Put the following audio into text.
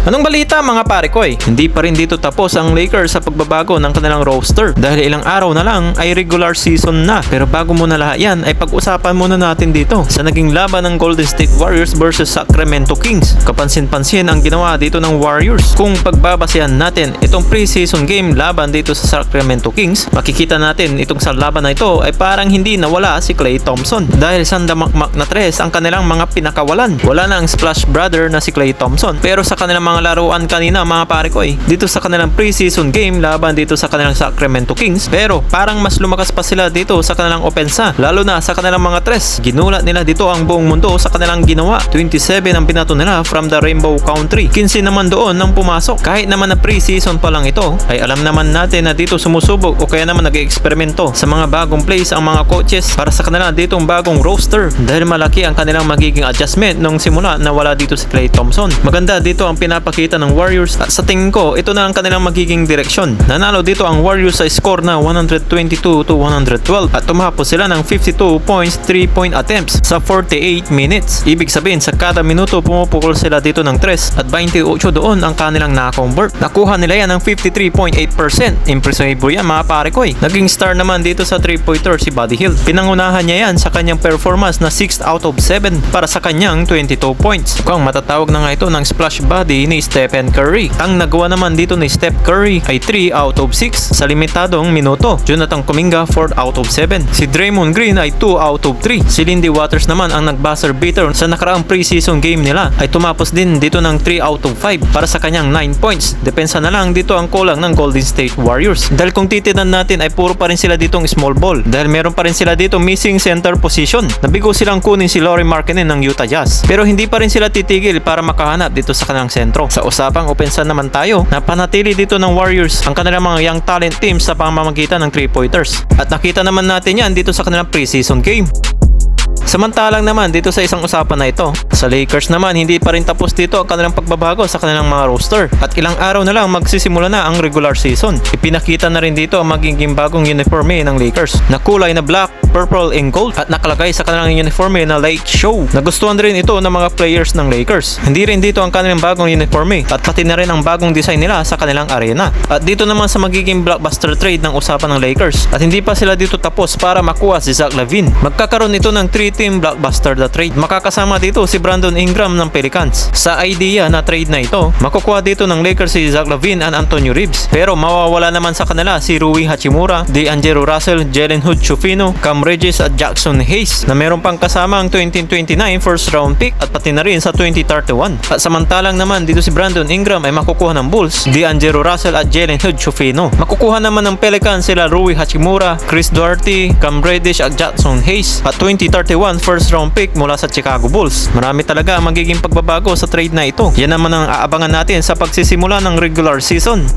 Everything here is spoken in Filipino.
Anong balita mga pare ko Hindi pa rin dito tapos ang Lakers sa pagbabago ng kanilang roster dahil ilang araw na lang ay regular season na. Pero bago muna lahat yan ay pag-usapan muna natin dito sa naging laban ng Golden State Warriors versus Sacramento Kings. Kapansin-pansin ang ginawa dito ng Warriors. Kung pagbabasehan natin itong preseason game laban dito sa Sacramento Kings, makikita natin itong sa laban na ito ay parang hindi nawala si Klay Thompson dahil sandamakmak na tres ang kanilang mga pinakawalan. Wala na ang splash brother na si Klay Thompson. Pero sa kanilang mga laruan kanina mga pare ko dito sa kanilang preseason game laban dito sa kanilang Sacramento Kings, pero parang mas lumakas pa sila dito sa kanilang opensa, lalo na sa kanilang mga tres. Ginulat nila dito ang buong mundo sa kanilang ginawa. 27 ang binato nila from the Rainbow Country. 15 naman doon nang pumasok. Kahit naman na preseason pa lang ito, ay alam naman natin na dito sumusubok o kaya naman nag-eksperimento sa mga bagong plays ang mga coaches para sa kanila ditong bagong roster dahil malaki ang kanilang magiging adjustment nung simula na wala dito si Klay Thompson. Maganda dito ang pinapakita ng Warriors at sa tingin ko ito na ang kanilang magiging direksyon. Nanalo dito ang Warriors sa score na 122-112 at tumapos sila ng 52 points 3-point attempts sa 48 minutes. Ibig sabihin sa kada minuto pumupukol sila dito ng 3 at 28 doon ang kanilang na-convert. Nakuha nila yan ng 53.8%. Impressive yan mga pare ko Naging star naman dito sa 3-pointer si Buddy Hield. Pinangunahan niya yan sa kanyang performance na 6 out of 7 para sa kanyang 22 points. Mukhang matatawag na nga ito ng splash body ni Stephen Curry. Ang nagawa naman dito ni Steph Curry ay 3 out of 6 sa limitadong minuto. Jonathan Kuminga 4 out of 7. Si Draymond Green ay 2 out of 3. Si Lindy Waters naman ang nag-buzzer beater sa nakaraang preseason game nila ay tumapos din dito ng 3 out of 5 para sa kanyang 9 points. Depensa na lang dito ang kulang ng Golden State Warriors. Dahil kung titignan natin ay puro pa rin sila ditong small ball. Dahil meron pa rin sila dito missing center position. Nabigo silang kunin si Lauri Markkanen ng Utah Jazz. Pero hindi pa rin sila titigil para makahanap dito sa kanilang sentro. Sa usapang opensa naman tayo, napanatili dito ng Warriors ang kanilang mga young talent teams sa pamamagitan ng 3-pointers. At nakita naman natin yan dito sa kanilang preseason game. Samantalang naman dito sa isang usapan na ito, sa Lakers naman hindi pa rin tapos dito ang kanilang pagbabago sa kanilang mga roster at ilang araw na lang magsisimula na ang regular season. Ipinakita na rin dito ang magiging bagong uniforme ng Lakers na kulay na black, purple and gold at nakalagay sa kanilang uniforme na Late Show. Nagustuhan rin ito ng mga players ng Lakers. Hindi rin dito ang kanilang bagong uniforme at pati na rin ang bagong design nila sa kanilang arena. At dito naman sa magiging blockbuster trade ng usapan ng Lakers at hindi pa sila dito tapos para makuha si Zach LaVine. Magkakaroon ito ng 3-team blockbuster the trade. Makakasama dito si Brandon Ingram ng Pelicans. Sa idea na trade na ito, makukuha dito ng Lakers si Zach LaVine and Antonio Reeves. Pero mawawala naman sa kanila si Rui Hachimura, D'Angelo Russell, Jalen Hood-Schifino, Cam Reddish at Jackson Hayes na meron pang kasama ang 2029 first round pick at pati na rin sa 2031. At samantalang naman dito si Brandon Ingram ay makukuha ng Bulls, D'Angelo Russell at Jalen Hood-Schifino. Makukuha naman ng Pelicans sila Rui Hachimura, Chris Duarte, Cam Reddish at Jackson Hayes at 2031 first round pick mula sa Chicago Bulls. Marami talaga ang magiging pagbabago sa trade na ito. Yan naman ang aabangan natin sa pagsisimula ng regular season.